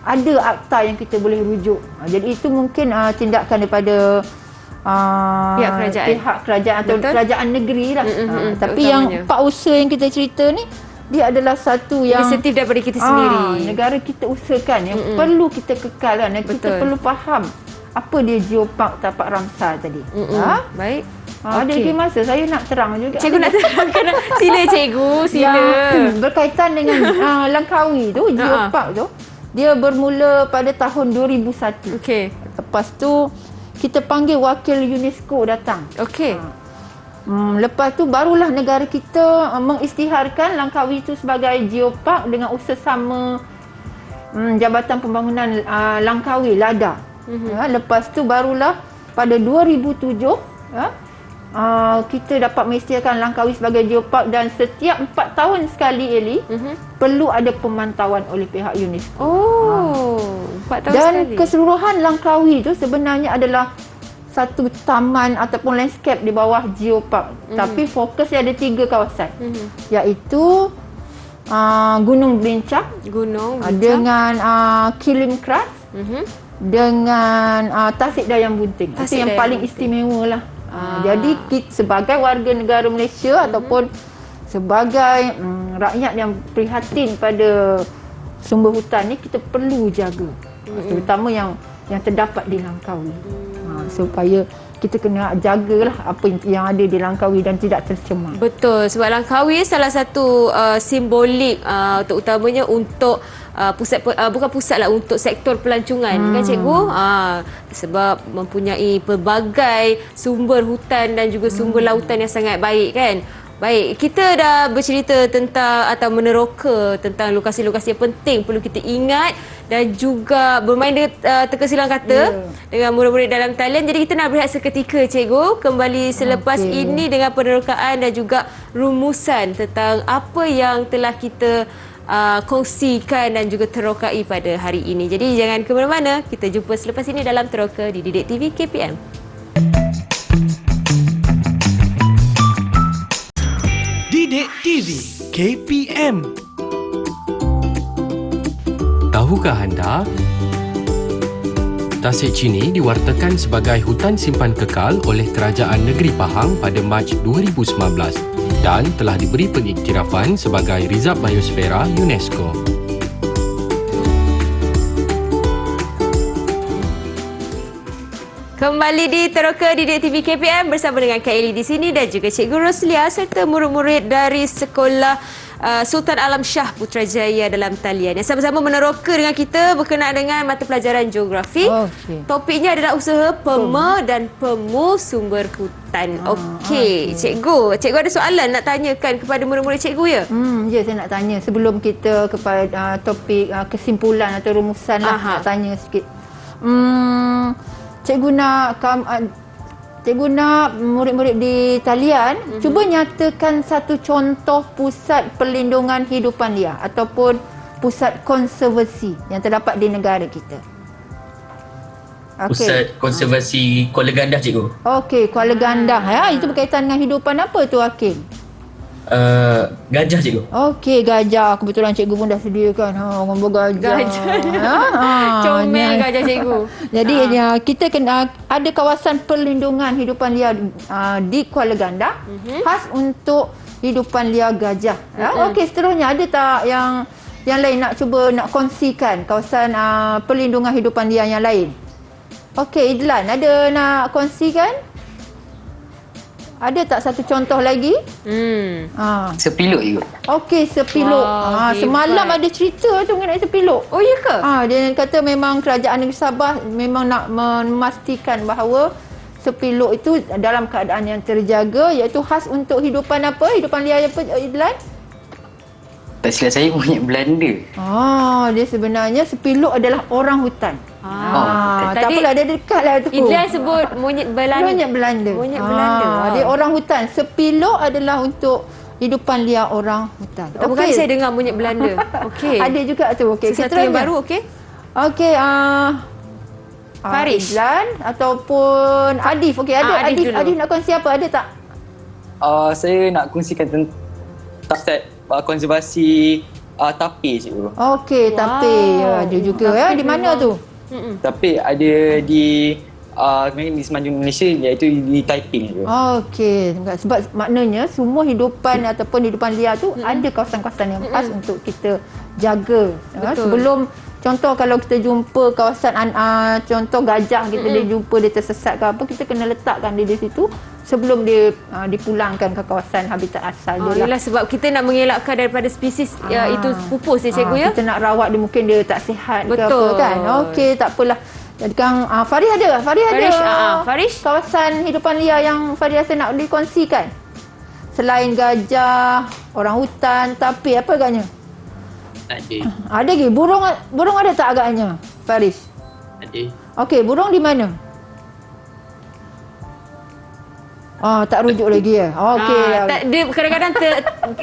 ada akta yang kita boleh rujuk. Jadi itu mungkin tindakan daripada pihak kerajaan atau kerajaan negeri lah. Tapi yang 4 usaha yang kita cerita ni, dia adalah satu yang inisiatif daripada kita sendiri. Negara kita usahakan, yang perlu kita kekalkan dan kita perlu faham apa dia geopark Tapak Ramsar tadi. Baik. Ada lagi masa, saya nak terang juga. Cikgu nak terangkan. Sila cikgu, sila. Berkaitan dengan Langkawi tu, geopark tu, dia bermula pada tahun 2001. Okey. Lepas tu kita panggil wakil UNESCO datang. Okey. Lepas tu barulah negara kita mengisytiharkan Langkawi tu sebagai geopark dengan usaha Jabatan Pembangunan Langkawi, LADA. Lepas tu barulah pada 2007 kita dapat mengisytiharkan Langkawi sebagai geopark, dan setiap 4 tahun sekali, Eli, perlu ada pemantauan oleh pihak UNESCO. 4 tahun dan sekali. keseluruhan Langkawi tu sebenarnya adalah satu taman ataupun landscape di bawah geopark. Tapi fokusnya ada 3 kawasan, iaitu Gunung Belincang, dengan Kilim Kras, dengan Tasik Dayang Bunting. Itu yang paling istimewa lah. Jadi sebagai warga negara Malaysia ataupun sebagai rakyat yang prihatin pada sumber hutan ni, kita perlu jaga, terutama yang terdapat di Langkawi. Supaya kita kena jagalah apa yang ada di Langkawi dan tidak tercemar. Betul, sebab Langkawi salah satu simbolik terutamanya untuk bukan pusat lah, untuk sektor pelancongan kan cikgu. Sebab mempunyai pelbagai sumber hutan dan juga sumber lautan yang sangat baik kan. Baik, kita dah bercerita tentang atau meneroka tentang lokasi-lokasi yang penting perlu kita ingat dan juga bermain dengan teka silang kata dengan murid-murid dalam talian. Jadi kita nak berehat seketika cikgu, kembali selepas ini dengan penerokaan dan juga rumusan tentang apa yang telah kita kongsikan dan juga terokai pada hari ini. Jadi jangan ke mana-mana, kita jumpa selepas ini dalam Teroka di Didik TV KPM. Didik TV KPM. Tahukah anda? Tasik Chini diwartakan sebagai hutan simpan kekal oleh Kerajaan Negeri Pahang pada Mac 2019 dan telah diberi pengiktirafan sebagai Rizab Biosfera UNESCO. Kembali di Teroka Didik TV KPM bersama dengan Kak Eli di sini dan juga Cikgu Roslia serta murid-murid dari Sekolah Sultan Alam Shah Putrajaya dalam talian yang sama-sama meneroka dengan kita berkenaan dengan mata pelajaran geografi. Topiknya adalah usaha pema dan pemu sumber hutan. Okey, cikgu ada soalan nak tanyakan kepada murid-murid cikgu ya? Ya, saya nak tanya sebelum kita kepada topik kesimpulan atau rumusan lah, nak tanya sikit. Cikgu nak murid-murid di talian cuba nyatakan satu contoh pusat perlindungan hidupan liar ataupun pusat konservasi yang terdapat di negara kita. Pusat konservasi Kuala Gandah cikgu. Okey, Kuala Gandah ya. Itu berkaitan dengan hidupan apa tu Akil? Gajah cikgu. Okey, gajah. Kebetulan cikgu pun dah sediakan gambar gajah. Comel gajah cikgu. Jadi kita kena ada kawasan perlindungan hidupan liar di Kuala Gandah khas untuk hidupan liar gajah. Okey, seterusnya ada tak yang lain nak cuba nak kongsikan kawasan perlindungan hidupan liar yang lain? Okey, Idlan ada nak kongsikan? Ada tak satu contoh lagi? Sepiluk juga. Okey, sepiluk. Semalam ada cerita tu mengenai sepiluk. Oh, ya ke? Dia kata memang Kerajaan Negeri Sabah memang nak memastikan bahawa sepiluk itu dalam keadaan yang terjaga, iaitu khas untuk hidupan apa? Hidupan liar apa, Idlan? Tak silap saya monyet Belanda. Dia sebenarnya sepiluk adalah orang hutan. Tak apalah, dia dekat lah tu. Idlan sebut monyet Belanda. Monyet Belanda. Dia orang hutan. Sepiluk adalah untuk hidupan liar orang hutan. Pertama kali saya dengar monyet Belanda. Okey. Ada juga tu. Okey, sesuatu yang baru, okey? Okey, Farish Idlan ataupun Adif. Okey, ada Adif nak kongsi apa? Ada tak? Saya nak kongsikan tentang set konservasi tapir cikgu. Okey, tapir. Ada juga ya. Di mana tu? Tapir ada di Semenanjung Malaysia, iaitu di Taiping. Okey, sebab maknanya semua hidupan ataupun hidupan liar tu ada kawasan-kawasan yang khas untuk kita jaga. Sebelum contoh kalau kita jumpa kawasan contoh gajah kita dia jumpa dia tersesat ke apa, kita kena letakkan dia di situ sebelum dia dipulangkan ke kawasan habitat asal dia. Yalah, sebab kita nak mengelakkan daripada spesies itu pupus ya cikgu ya. Kita nak rawat dia, mungkin dia tak sihat ke apa kan. Okey, tak apalah. Jadi Kang Farish ada? Farish kawasan hidupan liar yang Farish rasa nak dikongsikan? Selain gajah, orang hutan, tapir, apa agaknya? Tak ada. Ada ke? Burung ada tak agaknya, Farish? Ada. Okey, burung di mana? Tak rujuk lagi ya. Okey. Dia kadang-kadang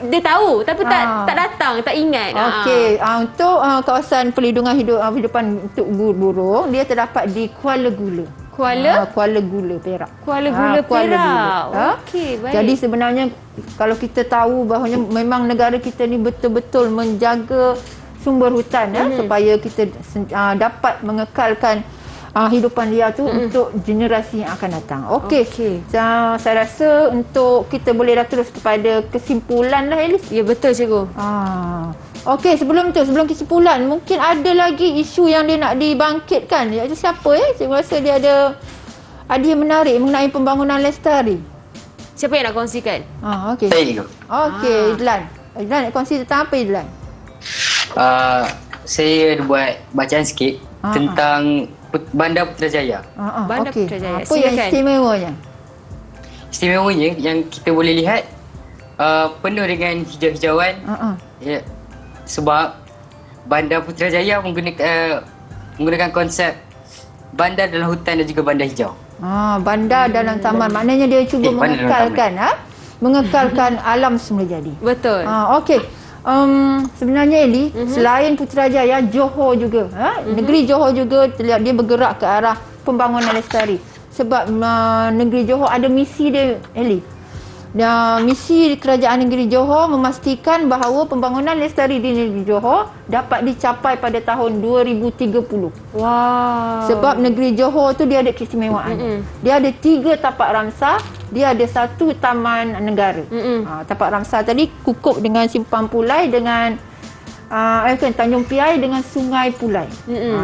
dia tahu tapi tak datang, tak ingat. Okey, untuk kawasan perlindungan hidupan untuk burung, dia terdapat di Kuala Gula. Kuala Gula, Perak. Kuala Gula, Perak. Okey, baik. Jadi sebenarnya kalau kita tahu bahawa memang negara kita ni betul-betul menjaga sumber hutan supaya kita dapat mengekalkan hidupan liar tu untuk generasi yang akan datang. Okey. Saya rasa untuk kita boleh dah terus kepada kesimpulan lah, Elis. Ya, betul cikgu. Okey, sebelum kesimpulan, mungkin ada lagi isu yang dia nak dibangkitkan. Iaitu siapa Cikgu rasa dia ada yang menarik mengenai pembangunan lestari. Siapa yang nak kongsikan? Okey. Saya juga. Okey, Idlan nak kongsi tentang apa, Idlan? saya ada buat bacaan sikit tentang Bandar Putrajaya. Bandar okey. Putrajaya. Apa yang Silakan. istimewanya? Istimewanya yang kita boleh lihat penuh dengan hijau-hijauan. Ya, sebab Bandar Putrajaya menggunakan konsep bandar dalam hutan dan juga bandar hijau. Bandar dalam taman. Maknanya dia cuba mengekalkan alam semula jadi. Betul. Okey. Sebenarnya Eli, selain Putrajaya, Johor juga, negeri Johor juga terlihat dia bergerak ke arah pembangunan lestari. Sebab negeri Johor ada misi dia, Eli. Dan misi kerajaan negeri Johor memastikan bahawa pembangunan lestari di negeri Johor dapat dicapai pada tahun 2030. Wow. Sebab negeri Johor tu dia ada keistimewaan. Dia ada 3 tapak ramsar, dia ada 1 taman negara. Tapak ramsar tadi kukup dengan Simpang Pulai dengan Tanjung Piai dengan Sungai Pulai.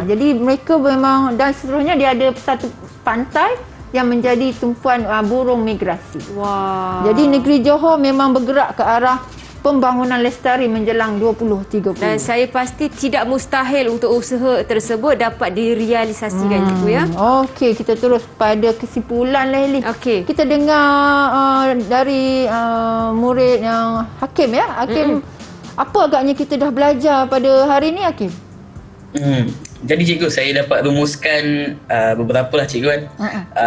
Jadi mereka memang, dan seterusnya dia ada satu pantai yang menjadi tumpuan burung migrasi. Wow. Jadi negeri Johor memang bergerak ke arah pembangunan lestari menjelang 2030. Dan saya pasti tidak mustahil untuk usaha tersebut dapat direalisasikan, Cikgu ya. Okey, kita terus pada kesimpulan lah, Eli. Okey. Kita dengar dari murid yang Hakim ya. Hakim, apa agaknya kita dah belajar pada hari ni, Hakim? Jadi cikgu, saya dapat rumuskan beberapa lah cikgu kan.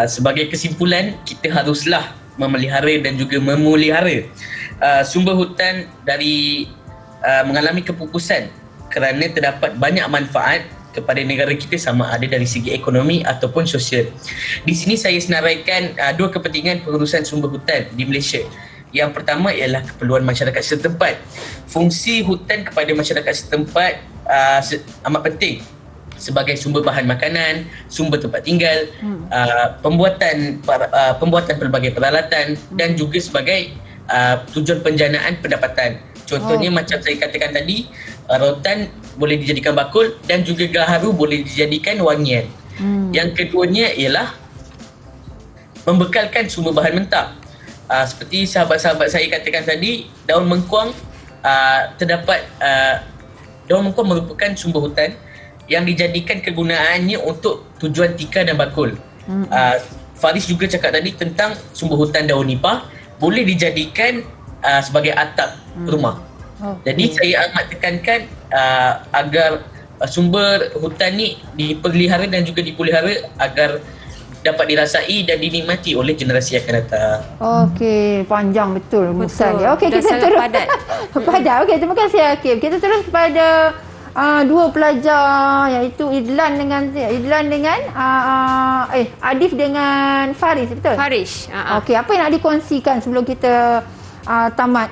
Sebagai kesimpulan, kita haruslah memelihara dan juga memelihara sumber hutan dari mengalami kepupusan kerana terdapat banyak manfaat kepada negara kita sama ada dari segi ekonomi ataupun sosial. Di sini saya senaraikan 2 kepentingan pengurusan sumber hutan di Malaysia. Yang pertama ialah keperluan masyarakat setempat. Fungsi hutan kepada masyarakat setempat amat penting sebagai sumber bahan makanan, sumber tempat tinggal, pembuatan pelbagai peralatan dan juga sebagai tujuan penjanaan pendapatan. Contohnya macam saya katakan tadi, rotan boleh dijadikan bakul dan juga gaharu boleh dijadikan wangian. Yang keduanya ialah membekalkan sumber bahan mentah. Seperti sahabat-sahabat saya katakan tadi, daun mengkuang terdapat daun mengkuang merupakan sumber hutan yang dijadikan kegunaannya untuk tujuan tikar dan bakul. Faris juga cakap tadi tentang sumber hutan daun nipah boleh dijadikan sebagai atap rumah. Jadi saya amat tekankan agar sumber hutan ni dipelihara dan juga dipelihara agar dapat dirasai dan dinikmati oleh generasi yang akan datang. Okey, panjang betul rumusan dia. Okey, Dan kita sangat terus padat. padat. Okey, terima kasih Hakim. Kita terus kepada 2 pelajar iaitu Idlan dengan Adif dengan Faris, betul? Faris. Okey, apa yang nak dikongsikan sebelum kita tamat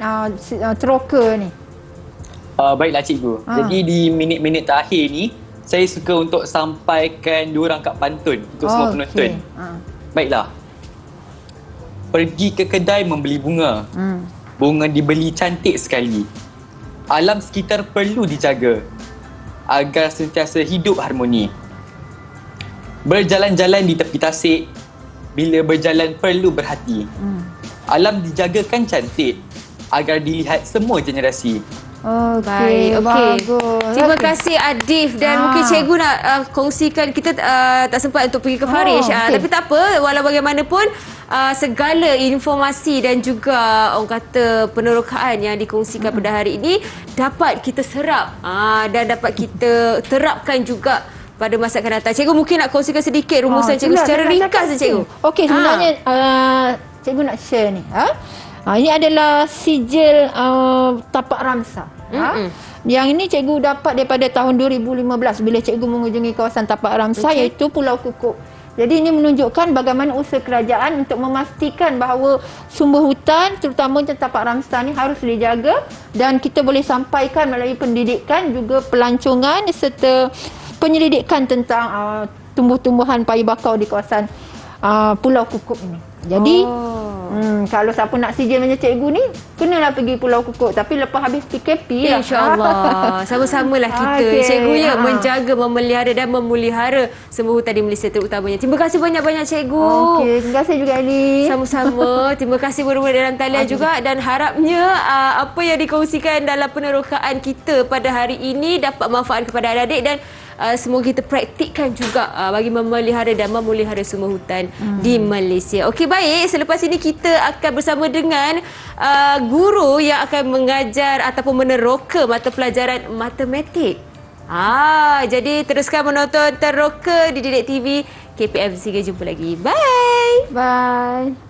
teroka ni? Baiklah cikgu. Jadi di minit-minit terakhir ni, saya suka untuk sampaikan 2 rangkap pantun untuk semua penonton. Baiklah. Pergi ke kedai membeli bunga. Bunga dibeli cantik sekali. Alam sekitar perlu dijaga agar sentiasa hidup harmoni. Berjalan-jalan di tepi tasik, bila berjalan perlu berhati. Alam dijagakan cantik agar dilihat semua generasi. Okey, bagus. Terima kasih Adif dan mungkin cikgu nak kongsikan, kita tak sempat untuk pergi ke Faris. Tapi tak apa, walau bagaimanapun segala informasi dan juga orang kata penerokaan yang dikongsikan pada hari ini dapat kita serap dan dapat kita terapkan juga pada masa akan datang. Cikgu mungkin nak kongsikan sedikit rumusan cikgu secara ringkas saja cikgu. Okey, sebenarnya cikgu nak share ni. Ini adalah sijil tapak ramsar. Yang ini cikgu dapat daripada tahun 2015 bila cikgu mengunjungi kawasan tapak ramsar iaitu Pulau Kukup. Jadi ini menunjukkan bagaimana usaha kerajaan untuk memastikan bahawa sumber hutan terutamanya tapak ramsar ni harus dijaga dan kita boleh sampaikan melalui pendidikan juga pelancongan serta penyelidikan tentang tumbuh-tumbuhan payu bakau di kawasan Pulau Kukup ini. Jadi Kalau siapa nak sijil macam cikgu ni, kenalah pergi Pulau Kukuk. Tapi lepas habis PKP lah. InsyaAllah. Sama-samalah kita. Okey. Cikgu ya menjaga, memelihara dan memelihara semua hutan di Malaysia terutamanya. Terima kasih banyak-banyak cikgu. Okey, terima kasih juga Ali. Sama-sama. Terima kasih murid-murid dalam talian juga, dan harapnya apa yang dikongsikan dalam penerokaan kita pada hari ini dapat manfaat kepada adik-adik, dan semoga kita praktikkan juga bagi memelihara dan memelihara semua hutan di Malaysia. Okey, baik. Selepas ini kita akan bersama dengan guru yang akan mengajar ataupun meneroka mata pelajaran matematik. Jadi teruskan menonton Teroka di Didik TV KPM. Sehingga jumpa lagi. Bye. Bye.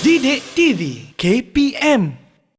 Didik TV KPM